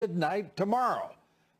midnight tomorrow.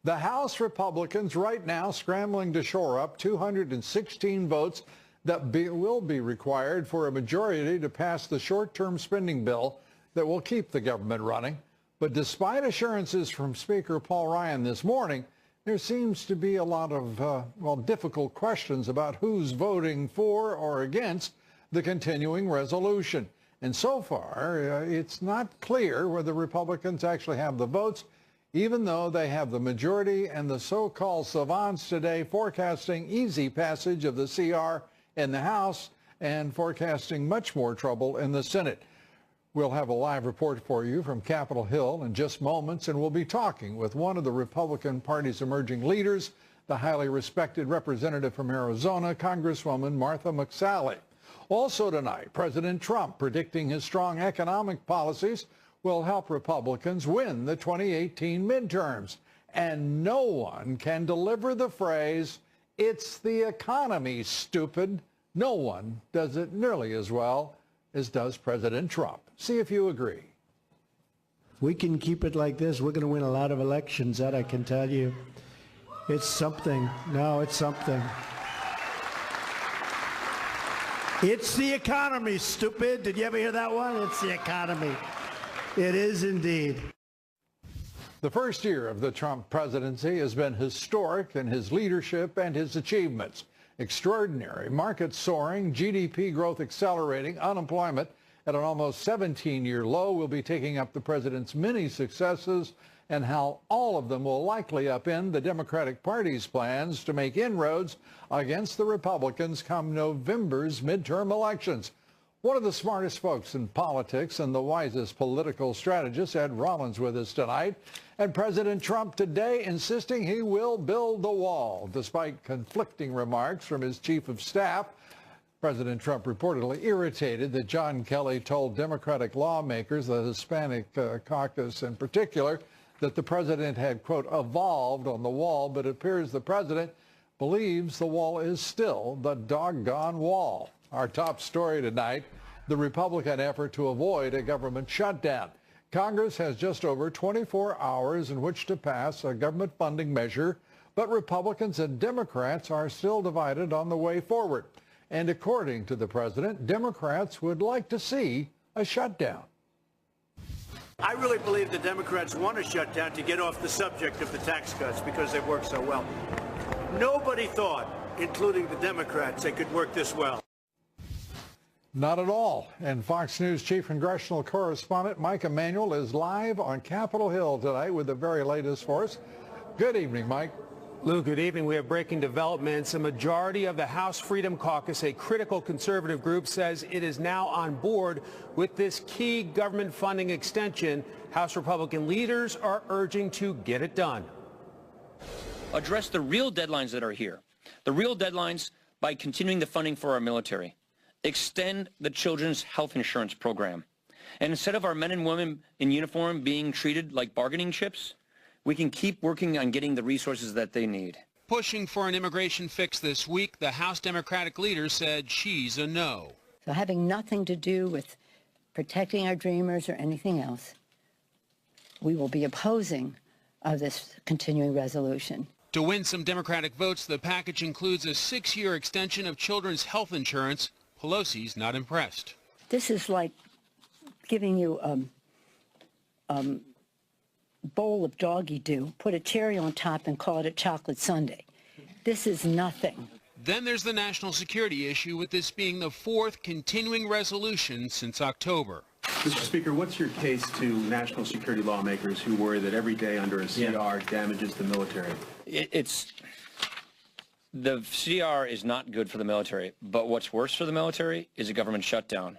The House Republicans right now scrambling to shore up 216 votes that will be required for a majority to pass the short-term spending bill that will keep the government running. But despite assurances from Speaker Paul Ryan this morning, there seems to be a lot of, difficult questions about who's voting for or against the continuing resolution. And so far, it's not clear whether Republicans actually have the votes, even though they have the majority, and the so-called savants today forecasting easy passage of the CR in the House and forecasting much more trouble in the Senate. We'll have a live report for you from Capitol Hill in just moments, and we'll be talking with one of the Republican Party's emerging leaders, the highly respected representative from Arizona, Congresswoman Martha McSally. Also tonight, President Trump predicting his strong economic policies will help Republicans win the 2018 midterms. And no one can deliver the phrase, "It's the economy, stupid." No one does it nearly as well as does President Trump. See if you agree. We can keep it like this. We're going to win a lot of elections, that I can tell you. It's something. No, it's something. It's the economy, stupid. Did you ever hear that one? It's the economy. It is indeed. The first year of the Trump presidency has been historic in his leadership and his achievements. Extraordinary. Markets soaring, GDP growth accelerating, unemployment at an almost 17-year low will be taking up the president's many successes and how all of them will likely upend the Democratic Party's plans to make inroads against the Republicans come November's midterm elections. One of the smartest folks in politics and the wisest political strategist, Ed Rollins, with us tonight. And President Trump today insisting he will build the wall, despite conflicting remarks from his chief of staff. President Trump reportedly irritated that John Kelly told Democratic lawmakers, the Hispanic caucus in particular, that the president had, quote, evolved on the wall, but it appears the president believes the wall is still the doggone wall. Our top story tonight, the Republican effort to avoid a government shutdown. Congress has just over 24 hours in which to pass a government funding measure, but Republicans and Democrats are still divided on the way forward. And according to the president, Democrats would like to see a shutdown. I really believe the Democrats want a shutdown to get off the subject of the tax cuts because they've worked so well. Nobody thought, including the Democrats, they could work this well. Not at all. And Fox News chief congressional correspondent Mike Emanuel is live on Capitol Hill tonight with the very latest for us. Good evening, Mike. Lou, good evening. We have breaking developments. A majority of the House Freedom Caucus, a critical conservative group, says it is now on board with this key government funding extension. House Republican leaders are urging to get it done. Address the real deadlines that are here. The real deadlines by continuing the funding for our military. Extend the children's health insurance program. And instead of our men and women in uniform being treated like bargaining chips, we can keep working on getting the resources that they need. Pushing for an immigration fix this week, the House Democratic leader said she's a no. So having nothing to do with protecting our dreamers or anything else, we will be opposing this continuing resolution. To win some Democratic votes, the package includes a 6-year extension of children's health insurance. Pelosi's not impressed. This is like giving you a bowl of doggy-doo, put a cherry on top and call it a chocolate sundae. This is nothing. Then there's the national security issue, with this being the 4th continuing resolution since October. Mr. Speaker, what's your case to national security lawmakers who worry that every day under a CR damages the military? The CR is not good for the military, but what's worse for the military is a government shutdown.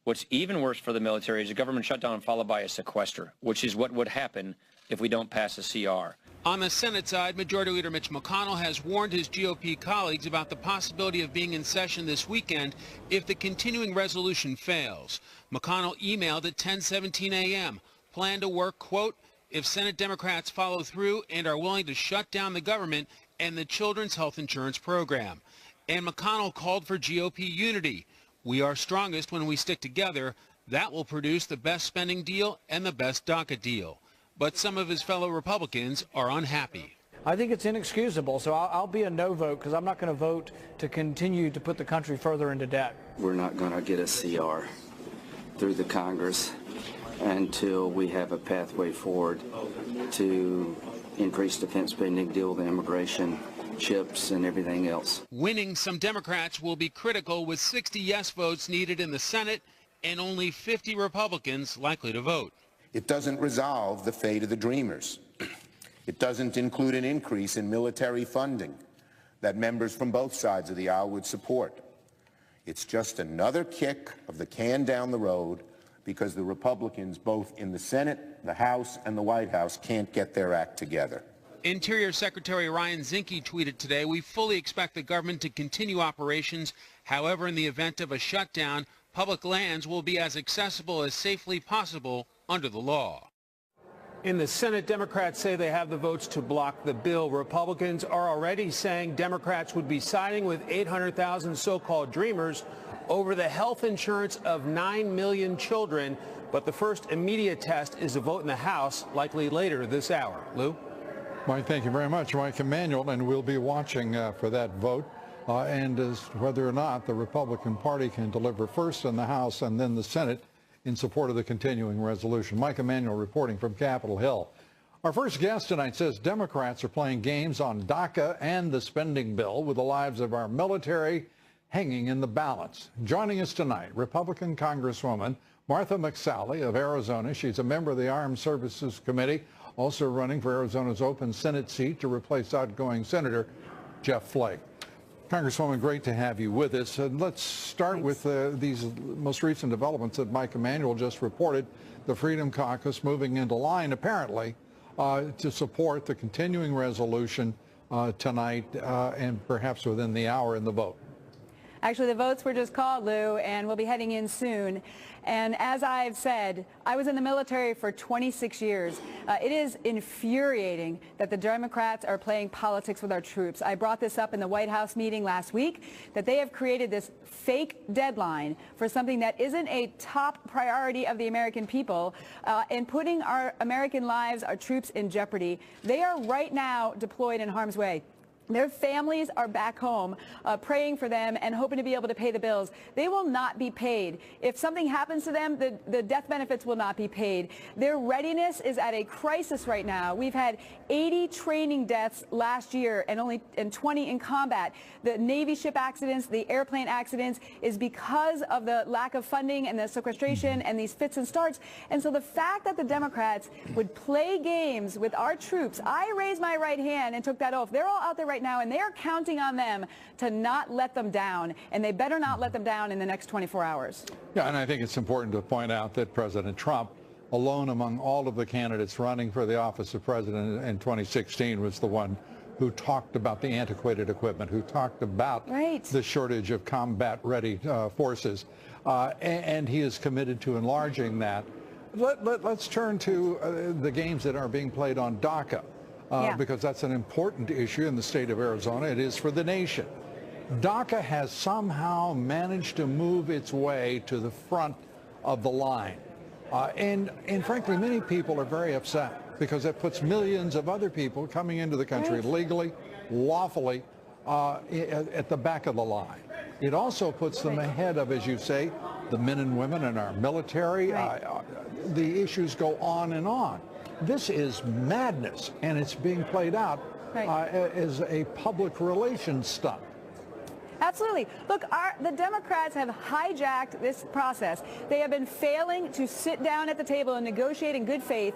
What's even worse for the military is a government shutdown followed by a sequester, which is what would happen if we don't pass a CR. On the Senate side, Majority Leader Mitch McConnell has warned his GOP colleagues about the possibility of being in session this weekend if the continuing resolution fails. McConnell emailed at 10:17 a.m., plan to work, quote, if Senate Democrats follow through and are willing to shut down the government and the children's health insurance program. And McConnell called for GOP unity. We are strongest when we stick together. That will produce the best spending deal and the best DACA deal. But some of his fellow Republicans are unhappy. I think it's inexcusable, so I'll be a no vote because I'm not going to vote to continue to put the country further into debt. We're not going to get a CR through the Congress until we have a pathway forward to increase defense spending, deal with immigration, chips, and everything else. Winning, some Democrats will be critical, with 60 yes votes needed in the Senate and only 50 Republicans likely to vote. It doesn't resolve the fate of the Dreamers. It doesn't include an increase in military funding that members from both sides of the aisle would support. It's just another kick of the can down the road because the Republicans, both in the Senate, the House, and the White House, can't get their act together. Interior Secretary Ryan Zinke tweeted today, "We fully expect the government to continue operations. However, in the event of a shutdown, public lands will be as accessible as safely possible under the law." In the Senate, Democrats say they have the votes to block the bill. Republicans are already saying Democrats would be siding with 800,000 so-called Dreamers over the health insurance of 9 million children. But the first immediate test is a vote in the House, likely later this hour. Lou? Mike, thank you very much, Mike Emanuel, and we'll be watching for that vote and as whether or not the Republican Party can deliver first in the House and then the Senate in support of the continuing resolution. Mike Emanuel reporting from Capitol Hill. Our first guest tonight says Democrats are playing games on DACA and the spending bill with the lives of our military hanging in the balance. Joining us tonight, Republican Congresswoman Martha McSally of Arizona. She's a member of the Armed Services Committee, also running for Arizona's open Senate seat to replace outgoing Senator Jeff Flake. Congresswoman, great to have you with us. And let's start with these most recent developments that Mike Emanuel just reported. The Freedom Caucus moving into line, apparently, to support the continuing resolution tonight and perhaps within the hour in the vote. Actually, the votes were just called, Lou, and we'll be heading in soon. And as I've said, I was in the military for 26 years. It is infuriating that the Democrats are playing politics with our troops. I brought this up in the White House meeting last week, that they have created this fake deadline for something that isn't a top priority of the American people and putting our American lives, our troops, in jeopardy. They are right now deployed in harm's way. Their families are back home praying for them and hoping to be able to pay the bills. They will not be paid. If something happens to them, the death benefits will not be paid. Their readiness is at a crisis right now. We've had 80 training deaths last year and 20 in combat. The Navy ship accidents, the airplane accidents is because of the lack of funding and the sequestration and these fits and starts. And so the fact that the Democrats would play games with our troops, I raised my right hand and took that oath. They're all out there right now, and they are counting on them to not let them down, and they better not let them down in the next 24 hours. Yeah, and I think it's important to point out that President Trump, alone among all of the candidates running for the office of president in 2016, was the one who talked about the antiquated equipment, who talked about the shortage of combat-ready forces, and he is committed to enlarging that. Let's turn to the games that are being played on DACA. Because that's an important issue in the state of Arizona. It is for the nation. DACA has somehow managed to move its way to the front of the line. And frankly, many people are very upset because it puts millions of other people coming into the country legally, lawfully, at the back of the line. It also puts them ahead of, as you say, the men and women in our military. The issues go on and on. This is madness, and it's being played out as a public relations stunt. Absolutely. Look, the Democrats have hijacked this process. They have been failing to sit down at the table and negotiate in good faith,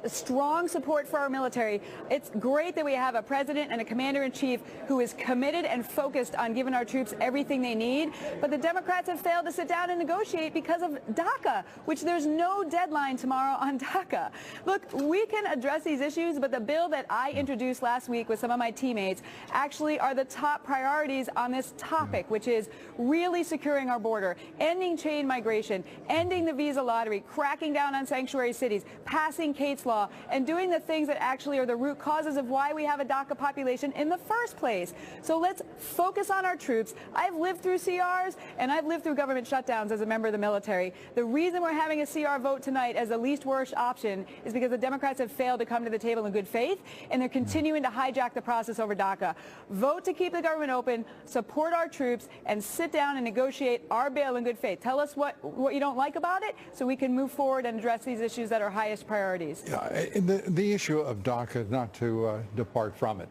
strong support for our military. It's great that we have a president and a commander-in-chief who is committed and focused on giving our troops everything they need. But the Democrats have failed to sit down and negotiate because of DACA, which there's no deadline tomorrow on DACA. Look, we can address these issues, but the bill that I introduced last week with some of my teammates actually are the top priorities on this topic, which is really securing our border, ending chain migration, ending the visa lottery, cracking down on sanctuary cities, passing Kate's Law, and doing the things that actually are the root causes of why we have a DACA population in the first place. So let's focus on our troops. I've lived through CRs, and I've lived through government shutdowns as a member of the military. The reason we're having a CR vote tonight as the least worst option is because the Democrats have failed to come to the table in good faith, and they're continuing to hijack the process over DACA. Vote to keep the government open, support our troops, and sit down and negotiate our bill in good faith. Tell us what you don't like about it so we can move forward and address these issues that are highest priorities. Yeah, the issue of DACA, not to depart from it,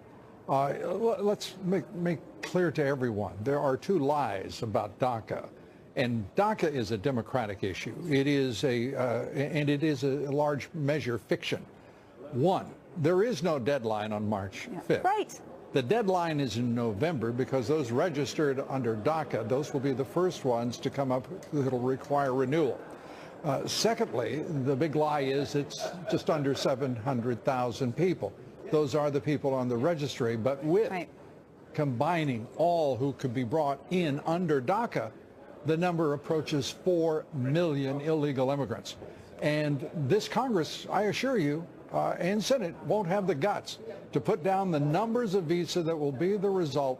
let's make clear to everyone, there are two lies about DACA. And DACA is a democratic issue. It is and it is a large measure fiction. One, there is no deadline on March 5th. Right. The deadline is in November because those registered under DACA, those will be the first ones to come up that'll require renewal. Secondly, the big lie is it's just under 700,000 people. Those are the people on the registry, but with combining all who could be brought in under DACA, the number approaches 4 million illegal immigrants. And this Congress, I assure you, and Senate won't have the guts to put down the numbers of visas that will be the result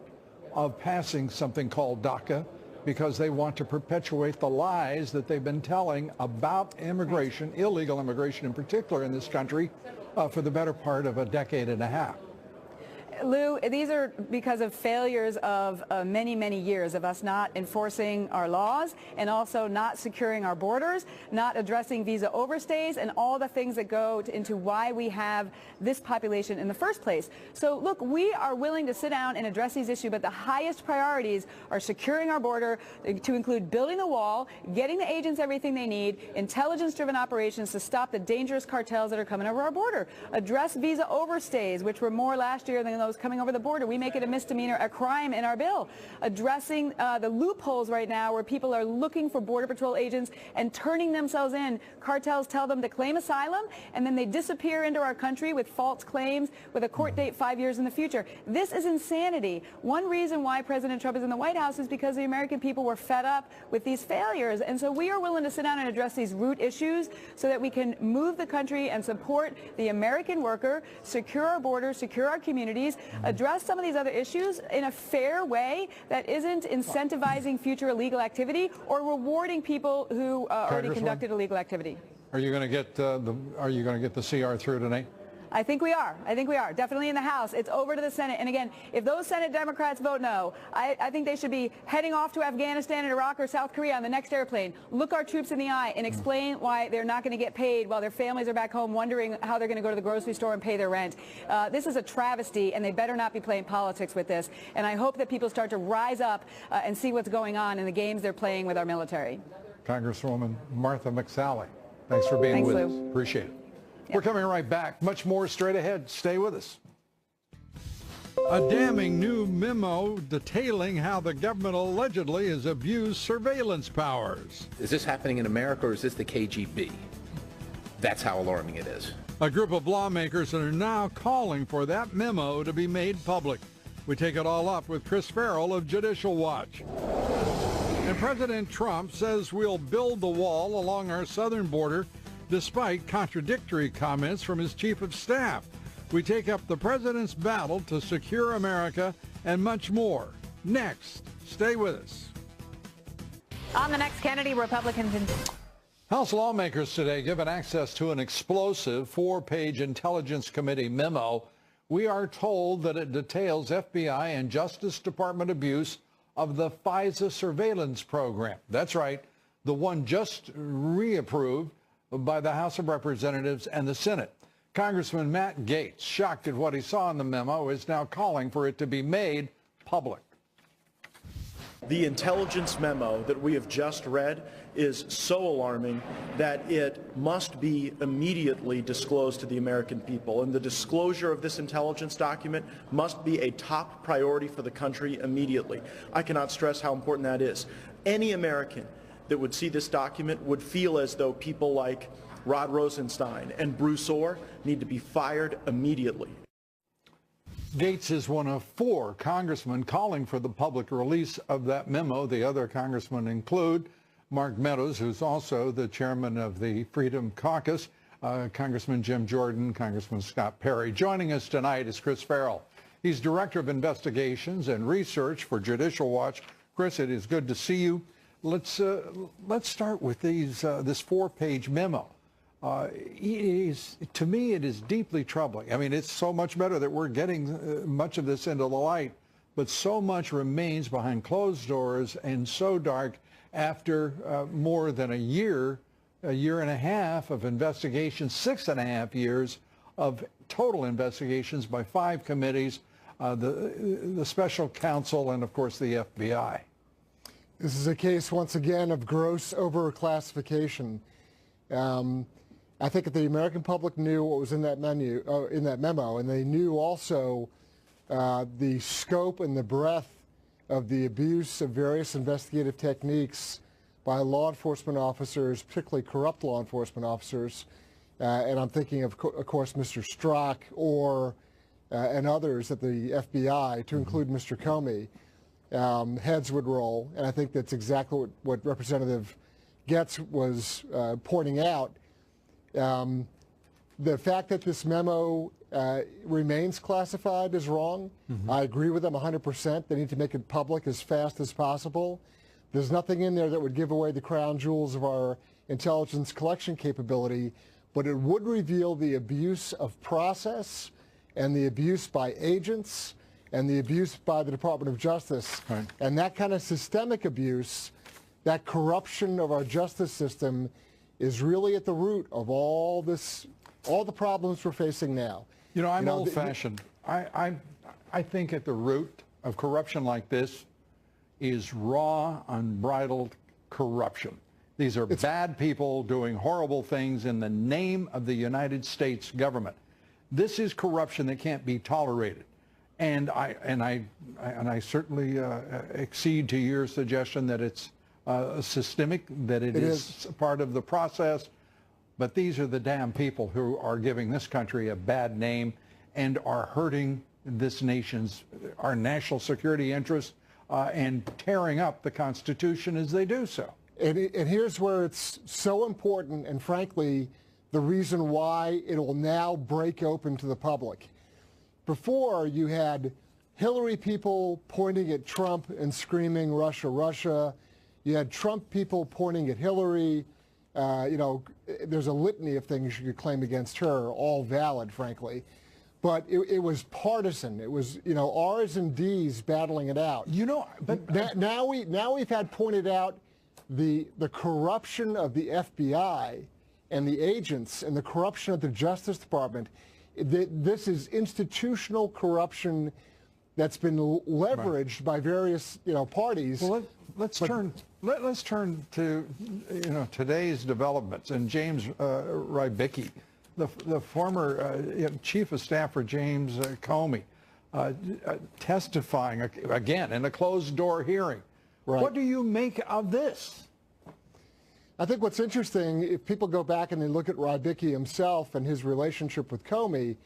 of passing something called DACA, because they want to perpetuate the lies that they've been telling about immigration, illegal immigration in particular in this country, for the better part of a decade and a half. Lou, these are because of failures of many, many years of us not enforcing our laws and also not securing our borders, not addressing visa overstays, and all the things that go into why we have this population in the first place. So, look, we are willing to sit down and address these issues, but the highest priorities are securing our border, to include building the wall, getting the agents everything they need, intelligence-driven operations to stop the dangerous cartels that are coming over our border, address visa overstays, which were more last year than those coming over the border. We make it a misdemeanor, a crime in our bill. Addressing the loopholes right now where people are looking for Border Patrol agents and turning themselves in. Cartels tell them to claim asylum, and then they disappear into our country with false claims with a court date 5 years in the future. This is insanity. One reason why President Trump is in the White House is because the American people were fed up with these failures. And so we are willing to sit down and address these root issues so that we can move the country and support the American worker, secure our borders, secure our communities, address some of these other issues in a fair way that isn't incentivizing future illegal activity or rewarding people who already conducted illegal activity. Are you going to get the CR through tonight? I think we are. I think we are. Definitely in the House. It's over to the Senate. And again, if those Senate Democrats vote no, I think they should be heading off to Afghanistan and Iraq or South Korea on the next airplane. Look our troops in the eye and explain why they're not going to get paid while their families are back home wondering how they're going to go to the grocery store and pay their rent. This is a travesty, and they better not be playing politics with this. And I hope that people start to rise up and see what's going on in the games they're playing with our military. Congresswoman Martha McSally, thanks for being with us. Appreciate it. We're coming right back. Much more straight ahead. Stay with us. A damning new memo detailing how the government allegedly has abused surveillance powers. Is this happening in America, or is this the KGB? That's how alarming it is. A group of lawmakers are now calling for that memo to be made public. We take it all up with Chris Farrell of Judicial Watch. And President Trump says we'll build the wall along our southern border despite contradictory comments from his chief of staff. We take up the president's battle to secure America and much more. Next, stay with us. On the next Kennedy, Republicans in House lawmakers today given access to an explosive 4-page Intelligence Committee memo. We are told that it details FBI and Justice Department abuse of the FISA surveillance program. That's right, the one just reapproved by the House of Representatives and the Senate. Congressman Matt Gaetz, shocked at what he saw in the memo, is now calling for it to be made public. The intelligence memo that we have just read is so alarming that it must be immediately disclosed to the American people. And the disclosure of this intelligence document must be a top priority for the country immediately. I cannot stress how important that is. Any American that would see this document would feel as though people like Rod Rosenstein and Bruce Orr need to be fired immediately. Gaetz is one of 4 congressmen calling for the public release of that memo. The other congressmen include Mark Meadows, who's also the chairman of the Freedom Caucus, Congressman Jim Jordan, Congressman Scott Perry. Joining us tonight is Chris Farrell. He's Director of Investigations and Research for Judicial Watch. Chris, it is good to see you. Let's start with this 4-page memo. To me, it is deeply troubling. I mean, it's so much better that we're getting much of this into the light, but so much remains behind closed doors and so dark after more than a year and a half of investigations, 6.5 years of total investigations by 5 committees, the special counsel, and of course the FBI. This is a case once again of gross overclassification. I think that the American public knew what was in that memo, and they knew also the scope and the breadth of the abuse of various investigative techniques by law enforcement officers, particularly corrupt law enforcement officers. And I'm thinking of course, Mr. Strzok and others at the FBI, to include Mr. Comey. Heads would roll, and I think that's exactly what Representative Gaetz was pointing out. The fact that this memo remains classified is wrong. I agree with them 100%. They need to make it public as fast as possible. There's nothing in there that would give away the crown jewels of our intelligence collection capability, but it would reveal the abuse of process and the abuse by agents and the abuse by the Department of Justice. Right. And that kind of systemic abuse, that corruption of our justice system, is really at the root of all the problems we're facing now. You know, I'm old-fashioned. I think at the root of corruption like this is raw, unbridled corruption. These are bad people doing horrible things in the name of the United States government. This is corruption that can't be tolerated. And I certainly accede to your suggestion that it's systemic, that it is part of the process. But these are the damn people who are giving this country a bad name and are hurting this nation's, our national security interests, and tearing up the Constitution as they do so. And here's where it's so important, and frankly, the reason why it will now break open to the public. Before, you had Hillary people pointing at Trump and screaming, "Russia, Russia." You had Trump people pointing at Hillary. There's a litany of things you could claim against her, all valid, frankly. But it was partisan. It was, R's and D's battling it out. But now we've had pointed out the corruption of the FBI and the agents and the corruption of the Justice Department. This is institutional corruption that's been leveraged by various parties. Well, let's turn to today's developments. And James Rybicki, the former chief of staff for James Comey, testifying again in a closed-door hearing. Right. What do you make of this? I think what's interesting, if people go back and they look at Rybicki himself and his relationship with Comey,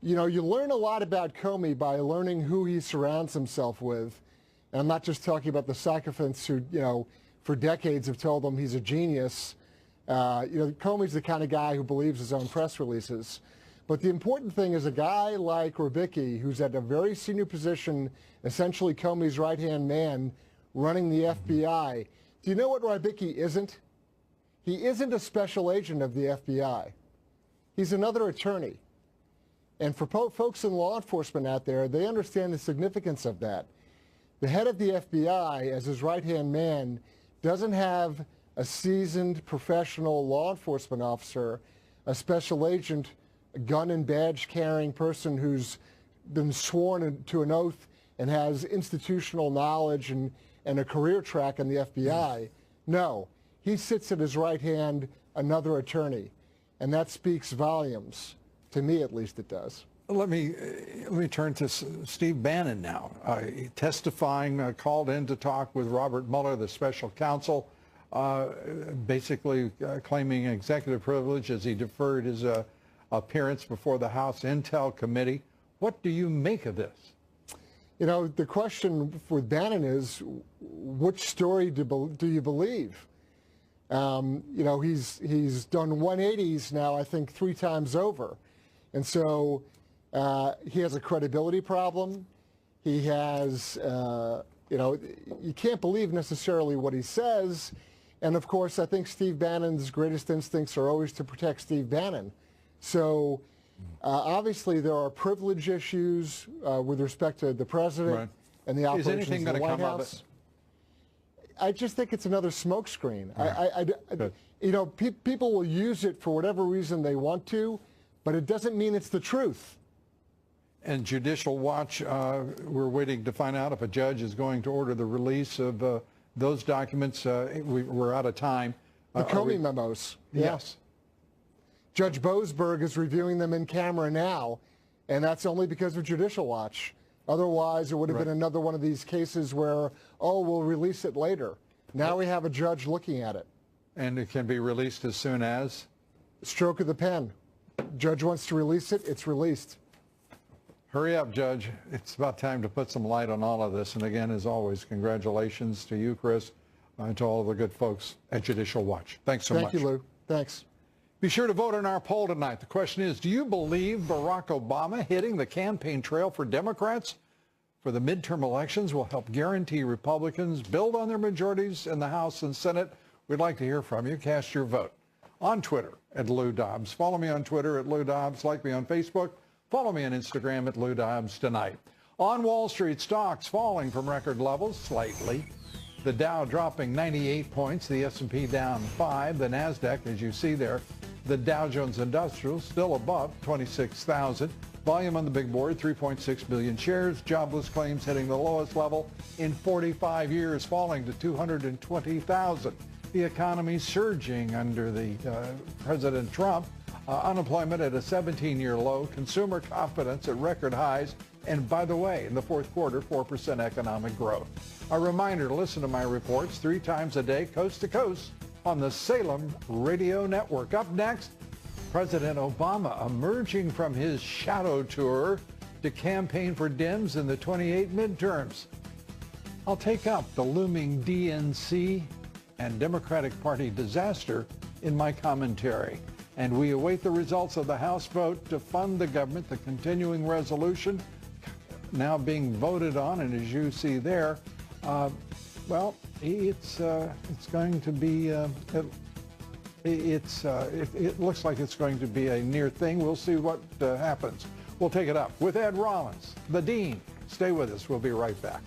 you learn a lot about Comey by learning who he surrounds himself with. And I'm not just talking about the sycophants who, for decades have told him he's a genius. Comey's the kind of guy who believes his own press releases. But the important thing is a guy like Rybicki, who's at a very senior position, essentially Comey's right-hand man, running the FBI. Do you know what Rybicki isn't? He isn't a special agent of the FBI. He's another attorney. And for folks in law enforcement out there, they understand the significance of that. The head of the FBI, as his right-hand man, doesn't have a seasoned professional law enforcement officer, a special agent, a gun and badge carrying person who's been sworn to an oath and has institutional knowledge and a career track in the FBI. No, he sits at his right hand, another attorney, and that speaks volumes. To me, at least, it does. Let me turn to Steve Bannon now, testifying, called in to talk with Robert Mueller, the special counsel, basically claiming executive privilege as he deferred his appearance before the House Intel Committee. What do you make of this? You know, the question for Bannon is, which story do you believe? You know, he's done 180s now, I think, 3 times over. And so he has a credibility problem. He has, you know, you can't believe necessarily what he says. And of course, I think Steve Bannon's greatest instincts are always to protect Steve Bannon. So obviously there are privilege issues with respect to the president and the operations of the White House. I just think it's another smokescreen. You know, people will use it for whatever reason they want to, but it doesn't mean it's the truth. And Judicial Watch, we're waiting to find out if a judge is going to order the release of those documents. We're out of time. The Comey memos. Yes. Judge Boasberg is reviewing them in camera now, and that's only because of Judicial Watch. Otherwise, it would have been another one of these cases where, oh, we'll release it later. Now we have a judge looking at it. And it can be released as soon as? Stroke of the pen. Judge wants to release it, it's released. Hurry up, Judge. It's about time to put some light on all of this. And again, as always, congratulations to you, Chris, and to all the good folks at Judicial Watch. Thanks so much. Thank you, Lou. Thanks. Be sure to vote in our poll tonight. The question is, do you believe Barack Obama hitting the campaign trail for Democrats for the midterm elections will help guarantee Republicans build on their majorities in the House and Senate? We'd like to hear from you. Cast your vote on Twitter at Lou Dobbs. Follow me on Twitter at Lou Dobbs. Like me on Facebook. Follow me on Instagram at Lou Dobbs tonight. On Wall Street, stocks falling from record levels slightly. The Dow dropping 98 points, the S&P down 5, the NASDAQ, as you see there, the Dow Jones Industrial still above 26,000. Volume on the big board, 3.6 million shares. Jobless claims hitting the lowest level in 45 years, falling to 220,000. The economy surging under the President Trump. Unemployment at a 17-year low. Consumer confidence at record highs. And by the way, in the fourth quarter, 4% economic growth. A reminder to listen to my reports 3 times a day, coast to coast, on the Salem Radio Network. Up next, President Obama emerging from his shadow tour to campaign for Dems in the 28 midterms. I'll take up the looming DNC and Democratic Party disaster in my commentary. And we await the results of the House vote to fund the government, the continuing resolution now being voted on. And as you see there, well, it's going to be, it looks like it's going to be a near thing. We'll see what happens. We'll take it up with Ed Rollins, the Dean. Stay with us. We'll be right back.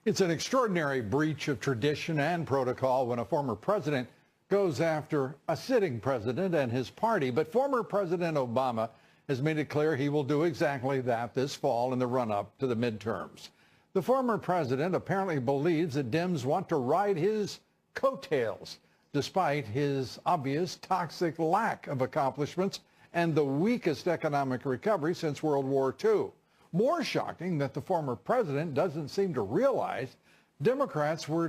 It's an extraordinary breach of tradition and protocol when a former president goes after a sitting president and his party. But former President Obama has made it clear he will do exactly that this fall in the run-up to the midterms. The former president apparently believes that Dems want to ride his coattails, despite his obvious toxic lack of accomplishments and the weakest economic recovery since World War II. More shocking that the former president doesn't seem to realize Democrats were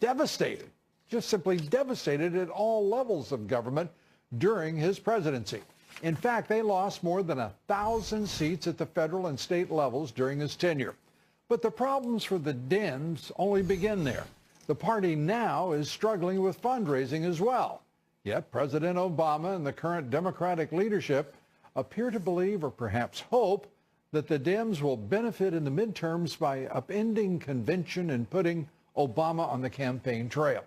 devastated, just simply devastated at all levels of government during his presidency. In fact, they lost more than 1,000 seats at the federal and state levels during his tenure. But the problems for the Dems only begin there. The party now is struggling with fundraising as well. Yet President Obama and the current Democratic leadership appear to believe, or perhaps hope, that the Dems will benefit in the midterms by upending convention and putting Obama on the campaign trail.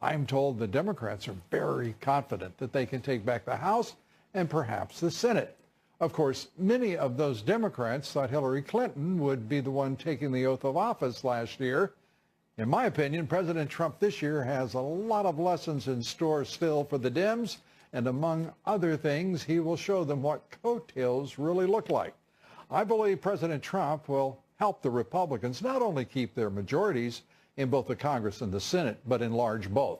I'm told the Democrats are very confident that they can take back the House and perhaps the Senate. Of course, many of those Democrats thought Hillary Clinton would be the one taking the oath of office last year. In my opinion, President Trump this year has a lot of lessons in store still for the Dems, and among other things, he will show them what coattails really look like. I believe President Trump will help the Republicans not only keep their majorities in both the Congress and the Senate, but enlarge both.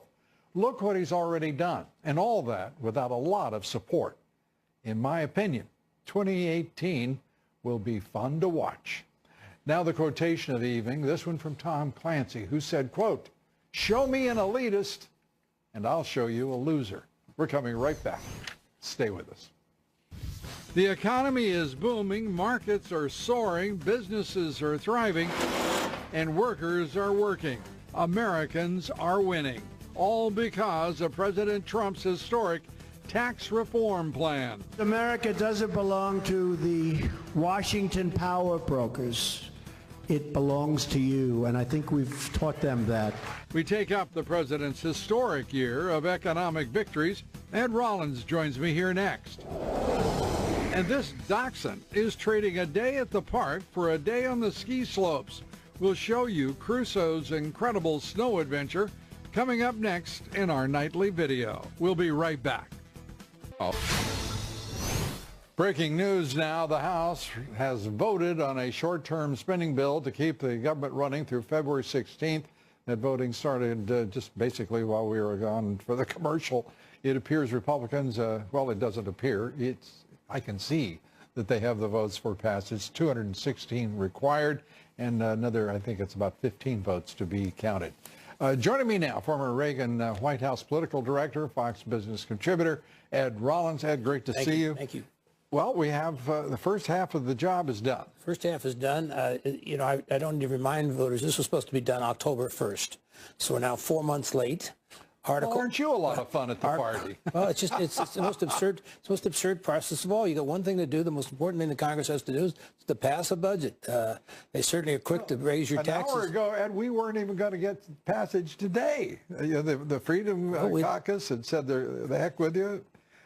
Look what he's already done, and all that without a lot of support. In my opinion, 2018 will be fun to watch. Now the quotation of the evening, this one from Tom Clancy, who said, quote, "Show me an elitist, and I'll show you a loser." We're coming right back. Stay with us. The economy is booming, markets are soaring, businesses are thriving, and workers are working. Americans are winning, all because of President Trump's historic tax reform plan. America doesn't belong to the Washington power brokers. It belongs to you, and I think we've taught them that. We take up the president's historic year of economic victories. Ed Rollins joins me here next. And this dachshund is trading a day at the park for a day on the ski slopes. We'll show you Crusoe's incredible snow adventure coming up next in our nightly video. We'll be right back. Breaking news now. The House has voted on a short-term spending bill to keep the government running through February 16th. That voting started just basically while we were gone for the commercial. It appears Republicans, well, it doesn't appear. I can see that they have the votes for passage. 216 required, and another, I think it's about 15 votes to be counted. Joining me now, former Reagan White House political director, Fox Business contributor, Ed Rollins. Ed, great to see you. Thank you. Well, we have the first half of the job is done. First half is done. You know, I don't need to remind voters, this was supposed to be done October 1st. So we're now 4 months late. Well, aren't you a lot of fun at the party? Well, it's the most absurd process of all. You got one thing to do. The most important thing the Congress has to do is to pass a budget. They certainly are quick to raise your taxes. An hour ago, Ed, we weren't even going to get passage today. The Freedom Caucus had said the heck with you,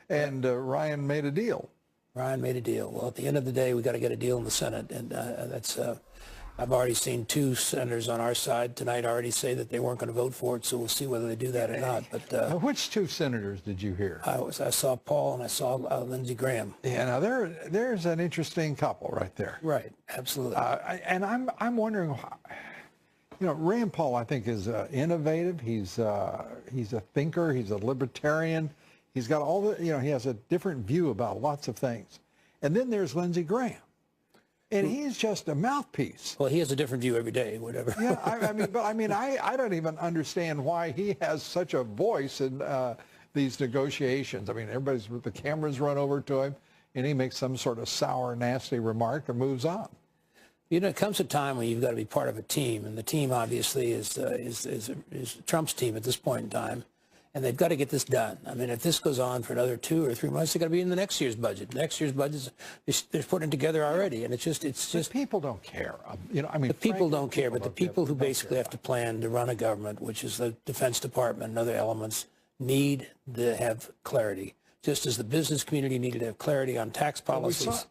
and Ryan made a deal. Ryan made a deal. Well, at the end of the day, we got to get a deal in the Senate, and that's. I've already seen 2 senators on our side tonight already say that they weren't going to vote for it, so we'll see whether they do that or not. But which 2 senators did you hear? I saw Paul and I saw Lindsey Graham. Yeah, now there's an interesting couple right there. Right, absolutely. And I'm wondering, you know, Rand Paul, I think, is innovative. He's a thinker. He's a libertarian. He's got all the, you know, he has a different view about lots of things. And then there's Lindsey Graham. And he's just a mouthpiece. Well, he has a different view every day, whatever. Yeah, I don't even understand why he has such a voice in these negotiations. I mean, the cameras run over to him, and he makes some sort of sour, nasty remark and moves on. You know, it comes a time when you've got to be part of a team, and the team obviously is Trump's team at this point in time. And they've got to get this done. I mean, if this goes on for another 2 or 3 months, they've got to be in the next year's budget. Next year's budget, they're putting it together already, and it's just. The people don't care. You know, I mean, the people don't care, but the people who basically have to plan to run a government, which is the Defense Department and other elements, need to have clarity. Just as the business community needed to have clarity on tax policies.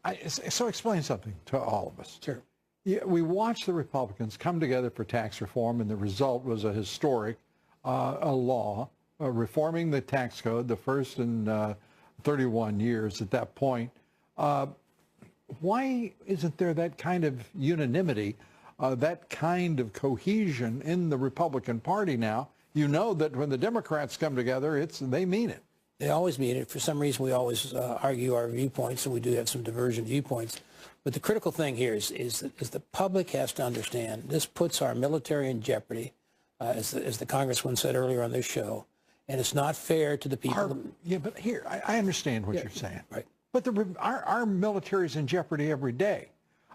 So explain something to all of us. Sure. Yeah, we watched the Republicans come together for tax reform, and the result was a historic law. Reforming the tax code, the first in 31 years at that point. Why isn't there that kind of unanimity, that kind of cohesion in the Republican Party now? You know that when the Democrats come together, they mean it. They always mean it. For some reason, we always argue our viewpoints, and we do have some divergent viewpoints. But the critical thing here is the public has to understand this puts our military in jeopardy, as the Congressman said earlier on this show. And it's not fair to the people. Yeah, but here, I understand what you're saying. Right. But our military is in jeopardy every day.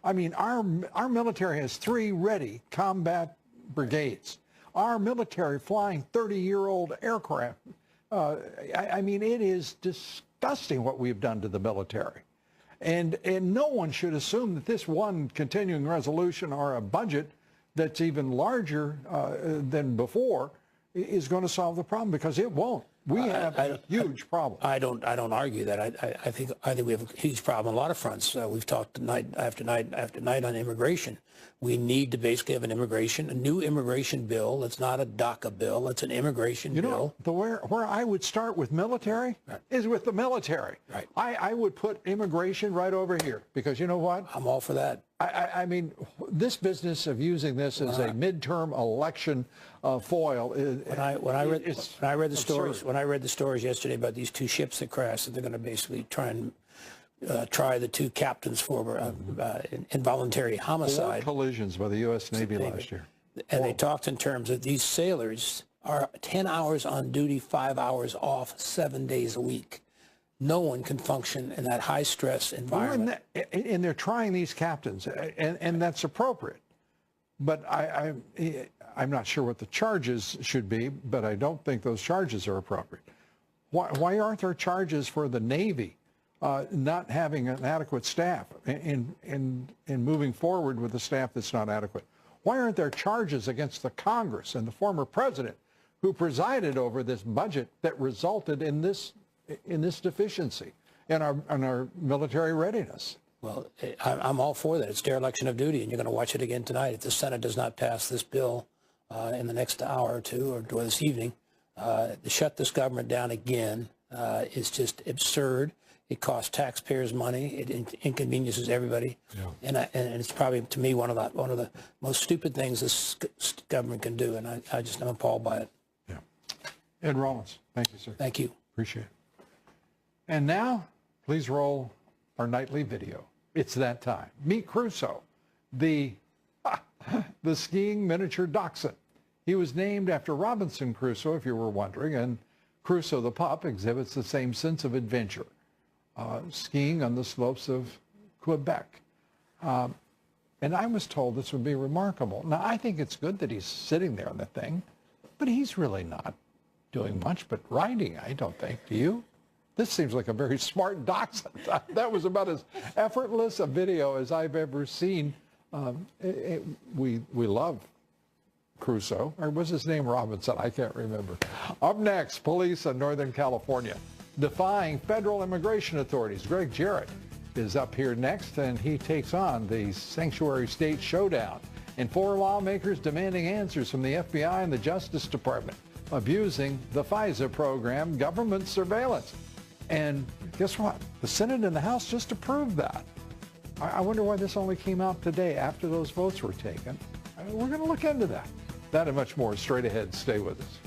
I mean, our military has 3 ready combat brigades. Our military flying 30-year-old aircraft. I mean, it is disgusting what we've done to the military. And no one should assume that this one continuing resolution or a budget that's even larger than before is going to solve the problem, because it won't. We have a huge problem. I don't argue that. I think we have a huge problem on a lot of fronts. We've talked night after night after night on immigration. We need to basically have a new immigration bill. It's not a DACA bill. It's an immigration bill. You know, where I would start with military is with the military. Right. I would put immigration right over here, because you know what? I'm all for that. I mean, this business of using this as a midterm election foil. When I read the stories yesterday about these 2 ships that crashed, that they're going to basically try the 2 captains for involuntary homicide. 4 collisions by the U.S. Navy last year. And they talked in terms of these sailors are 10 hours on duty, 5 hours off, 7 days a week. No one can function in that high-stress environment. And they're trying these captains, and that's appropriate. But I'm not sure what the charges should be, but I don't think those charges are appropriate. Why aren't there charges for the Navy not having an adequate staff and moving forward with a staff that's not adequate? Why aren't there charges against the Congress and the former president who presided over this budget that resulted in this deficiency in our military readiness? Well, I'm all for that. It's dereliction of duty, and you're going to watch it again tonight. If the Senate does not pass this bill in the next hour or two, or this evening, to shut this government down again is just absurd. It costs taxpayers money. It inconveniences everybody, and it's probably, to me, one of the most stupid things this government can do, and I'm appalled by it. Yeah. Ed Rollins, thank you, sir. Thank you. Appreciate it. And now, please roll our nightly video. It's that time. Meet Crusoe, the skiing miniature dachshund. He was named after Robinson Crusoe, if you were wondering, and Crusoe the pup exhibits the same sense of adventure, skiing on the slopes of Quebec. And I was told this would be remarkable. Now, I think it's good that he's sitting there on the thing, but he's really not doing much but riding, I don't think. Do you? This seems like a very smart dachshund. That was about as effortless a video as I've ever seen. We love Crusoe, or was his name Robinson? I can't remember. Up next, police in Northern California defying federal immigration authorities. Greg Jarrett is up here next, and he takes on the sanctuary state showdown. And 4 lawmakers demanding answers from the FBI and the Justice Department, abusing the FISA program, government surveillance. And guess what? The Senate and the House just approved that. I wonder why this only came out today after those votes were taken. We're going to look into that. That and much more straight ahead. Stay with us.